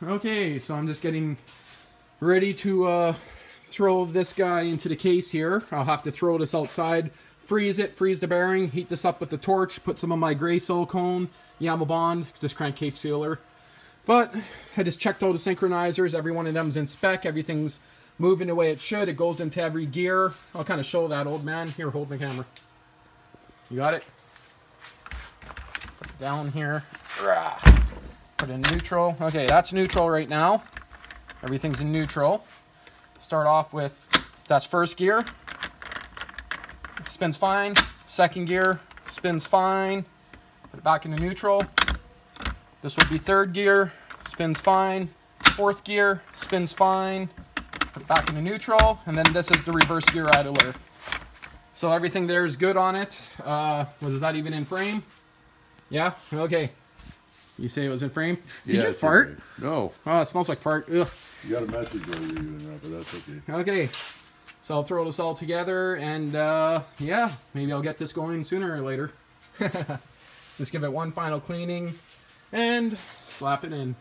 Okay, so I'm just getting ready to throw this guy into the case here. I'll have to throw this outside, freeze it, freeze the bearing, heat this up with the torch, put some of my gray silicone, Bond, this crankcase sealer. But I just checked all the synchronizers. Every one of them's in spec. Everything's moving the way it should. It goes into every gear. I'll kind of show that, old man. Here, hold the camera. You got it? Put it down here. Put it in neutral. Okay, that's neutral right now. Everything's in neutral. Start off with, that's first gear. Spins fine. Second gear, spins fine. Put it back into neutral. This will be third gear, spins fine. Fourth gear, spins fine. Put it back into neutral. And then this is the reverse gear idler. So everything there is good on it. Was that even in frame? Yeah? Okay. You say it was in frame? Did you fart? No. Oh, it smells like fart. Ugh. You got a message over you in that, but that's okay. Okay. So I'll throw this all together and yeah, maybe I'll get this going sooner or later. Just give it one final cleaning and slap it in.